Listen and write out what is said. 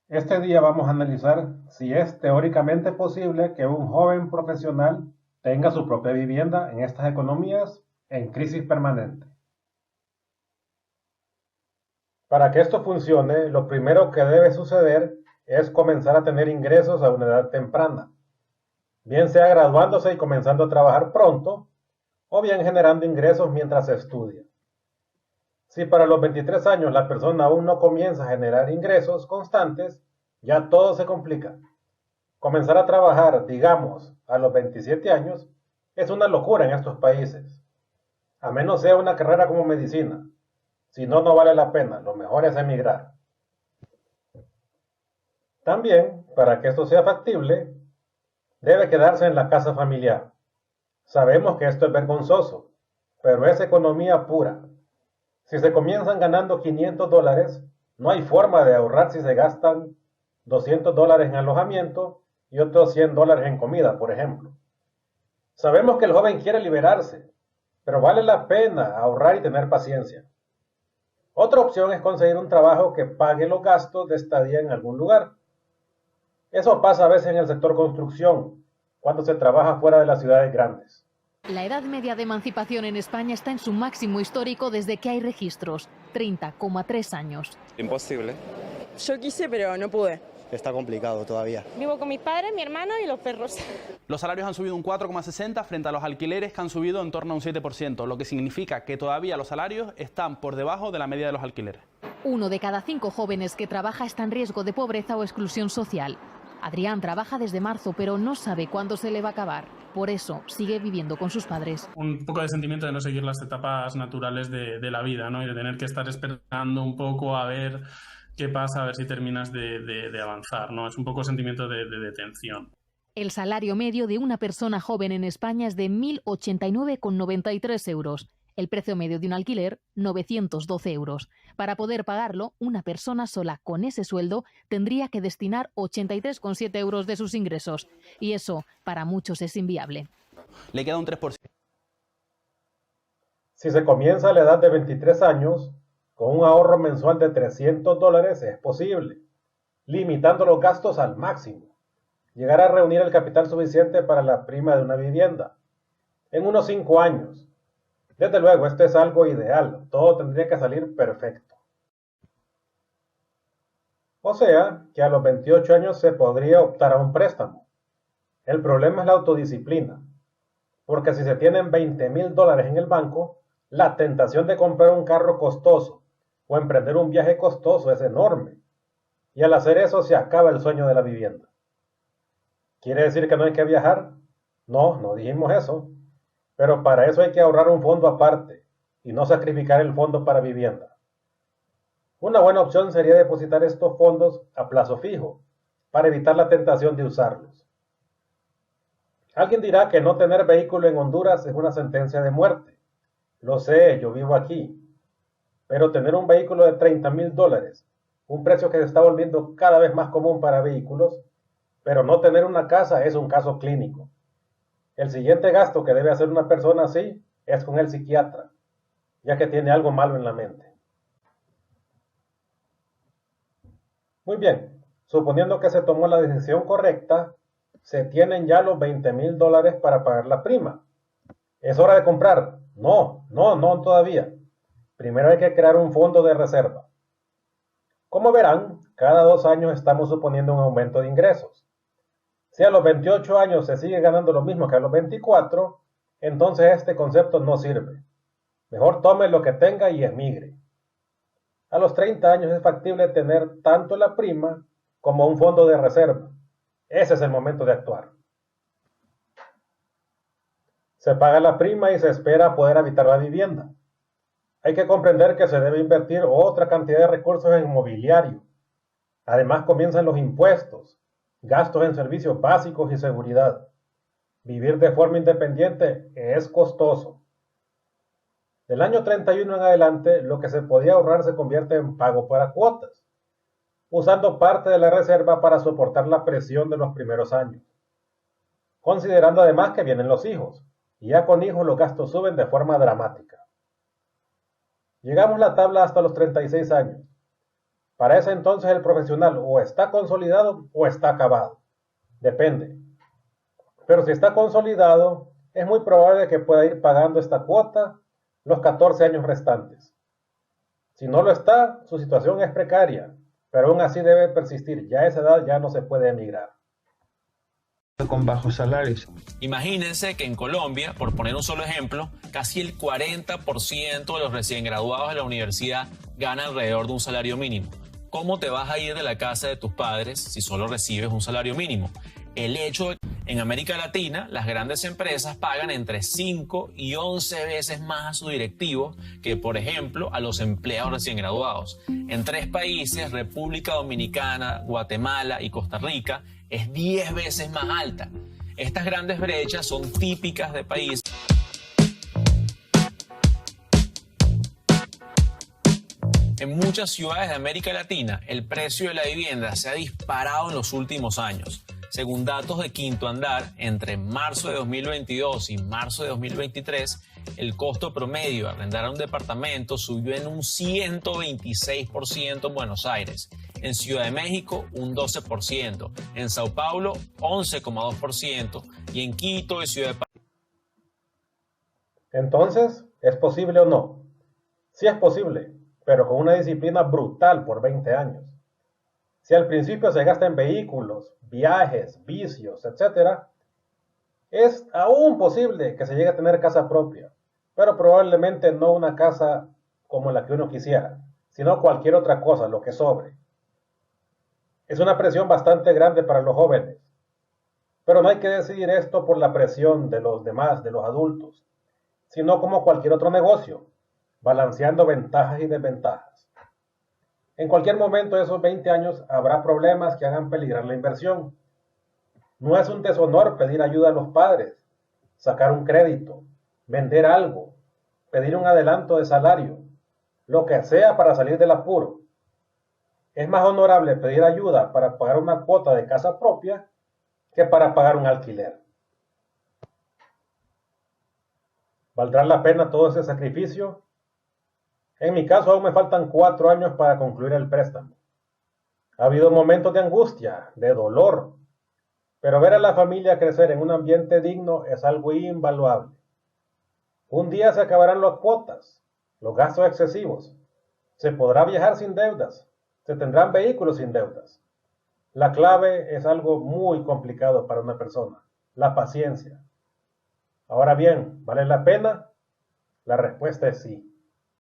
Este día vamos a analizar si es teóricamente posible que un joven profesional tenga su propia vivienda en estas economías en crisis permanente. Para que esto funcione, lo primero que debe suceder es comenzar a tener ingresos a una edad temprana, bien sea graduándose y comenzando a trabajar pronto, o bien generando ingresos mientras estudia. Si para los 23 años la persona aún no comienza a generar ingresos constantes, ya todo se complica. Comenzar a trabajar, digamos, a los 27 años, es una locura en estos países. A menos sea una carrera como medicina. Si no, no vale la pena. Lo mejor es emigrar. También, para que esto sea factible, debe quedarse en la casa familiar. Sabemos que esto es vergonzoso, pero es economía pura. Si se comienzan ganando $500, no hay forma de ahorrar si se gastan $200 en alojamiento y otros $100 en comida, por ejemplo. Sabemos que el joven quiere liberarse, pero vale la pena ahorrar y tener paciencia. Otra opción es conseguir un trabajo que pague los gastos de estadía en algún lugar. Eso pasa a veces en el sector construcción, cuando se trabaja fuera de las ciudades grandes. La edad media de emancipación en España está en su máximo histórico desde que hay registros, 30,3 años. Imposible. Yo quise, pero no pude. Está complicado todavía. Vivo con mis padres, mi hermano y los perros. Los salarios han subido un 4,60 frente a los alquileres que han subido en torno a un 7%, lo que significa que todavía los salarios están por debajo de la media de los alquileres. 1 de cada 5 jóvenes que trabaja está en riesgo de pobreza o exclusión social. Adrián trabaja desde marzo, pero no sabe cuándo se le va a acabar. Por eso sigue viviendo con sus padres. Un poco de sentimiento de no seguir las etapas naturales de la vida, ¿no? Y de tener que estar esperando un poco a ver qué pasa, a ver si terminas de avanzar, ¿no? Es un poco sentimiento de tensión. El salario medio de una persona joven en España es de 1.089,93 euros. El precio medio de un alquiler, 912 euros. Para poder pagarlo, una persona sola con ese sueldo tendría que destinar 83,7 euros de sus ingresos. Y eso, para muchos, es inviable. Le queda un 3%. Si se comienza a la edad de 23 años, con un ahorro mensual de $300 es posible, limitando los gastos al máximo. Llegar a reunir el capital suficiente para la prima de una vivienda. En unos 5 años. Desde luego, esto es algo ideal, todo tendría que salir perfecto. O sea, que a los 28 años se podría optar a un préstamo. El problema es la autodisciplina, porque si se tienen $20,000 en el banco, la tentación de comprar un carro costoso o emprender un viaje costoso es enorme, y al hacer eso se acaba el sueño de la vivienda. ¿Quiere decir que no hay que viajar? No, no dijimos eso. Pero para eso hay que ahorrar un fondo aparte y no sacrificar el fondo para vivienda. Una buena opción sería depositar estos fondos a plazo fijo para evitar la tentación de usarlos. Alguien dirá que no tener vehículo en Honduras es una sentencia de muerte. Lo sé, yo vivo aquí. Pero tener un vehículo de $30,000, un precio que se está volviendo cada vez más común para vehículos, pero no tener una casa es un caso clínico. El siguiente gasto que debe hacer una persona así es con el psiquiatra, ya que tiene algo malo en la mente. Muy bien, suponiendo que se tomó la decisión correcta, se tienen ya los $20,000 para pagar la prima. ¿Es hora de comprar? No todavía. Primero hay que crear un fondo de reserva. Como verán, cada 2 años estamos suponiendo un aumento de ingresos. Si a los 28 años se sigue ganando lo mismo que a los 24, entonces este concepto no sirve. Mejor tome lo que tenga y emigre. A los 30 años es factible tener tanto la prima como un fondo de reserva. Ese es el momento de actuar. Se paga la prima y se espera poder habitar la vivienda. Hay que comprender que se debe invertir otra cantidad de recursos en mobiliario. Además comienzan los impuestos, gastos en servicios básicos y seguridad. Vivir de forma independiente es costoso. Del año 31 en adelante, lo que se podía ahorrar se convierte en pago para cuotas, usando parte de la reserva para soportar la presión de los primeros años. Considerando además que vienen los hijos, y ya con hijos los gastos suben de forma dramática. Llegamos a la tabla hasta los 36 años. Para ese entonces el profesional o está consolidado o está acabado. Depende. Pero si está consolidado, es muy probable que pueda ir pagando esta cuota los 14 años restantes. Si no lo está, su situación es precaria, pero aún así debe persistir. Ya a esa edad ya no se puede emigrar. Con bajos salarios. Imagínense que en Colombia, por poner un solo ejemplo, casi el 40% de los recién graduados de la universidad gana alrededor de un salario mínimo. ¿Cómo te vas a ir de la casa de tus padres si solo recibes un salario mínimo? El hecho de que en América Latina las grandes empresas pagan entre 5 y 11 veces más a sus directivos que, por ejemplo, a los empleados recién graduados. En 3 países, República Dominicana, Guatemala y Costa Rica, es 10 veces más alta. Estas grandes brechas son típicas de países. En muchas ciudades de América Latina, el precio de la vivienda se ha disparado en los últimos años. Según datos de Quinto Andar, entre marzo de 2022 y marzo de 2023, el costo promedio de arrendar un departamento subió en un 126% en Buenos Aires, en Ciudad de México un 12%, en Sao Paulo 11,2% y en Quito y Ciudad de Panamá. Entonces, ¿es posible o no? Sí es posible, pero con una disciplina brutal por 20 años. Si al principio se gasta en vehículos, viajes, vicios, etc., es aún posible que se llegue a tener casa propia, pero probablemente no una casa como la que uno quisiera, sino cualquier otra cosa, lo que sobre. Es una presión bastante grande para los jóvenes, pero no hay que decidir esto por la presión de los demás, de los adultos, sino como cualquier otro negocio, balanceando ventajas y desventajas. En cualquier momento de esos 20 años habrá problemas que hagan peligrar la inversión. No es un deshonor pedir ayuda a los padres, sacar un crédito, vender algo, pedir un adelanto de salario, lo que sea para salir del apuro. Es más honorable pedir ayuda para pagar una cuota de casa propia que para pagar un alquiler. ¿Valdrá la pena todo ese sacrificio? En mi caso aún me faltan 4 años para concluir el préstamo. Ha habido momentos de angustia, de dolor, pero ver a la familia crecer en un ambiente digno es algo invaluable. Un día se acabarán las cuotas, los gastos excesivos, se podrá viajar sin deudas, se tendrán vehículos sin deudas. La clave es algo muy complicado para una persona, la paciencia. Ahora bien, ¿vale la pena? La respuesta es sí.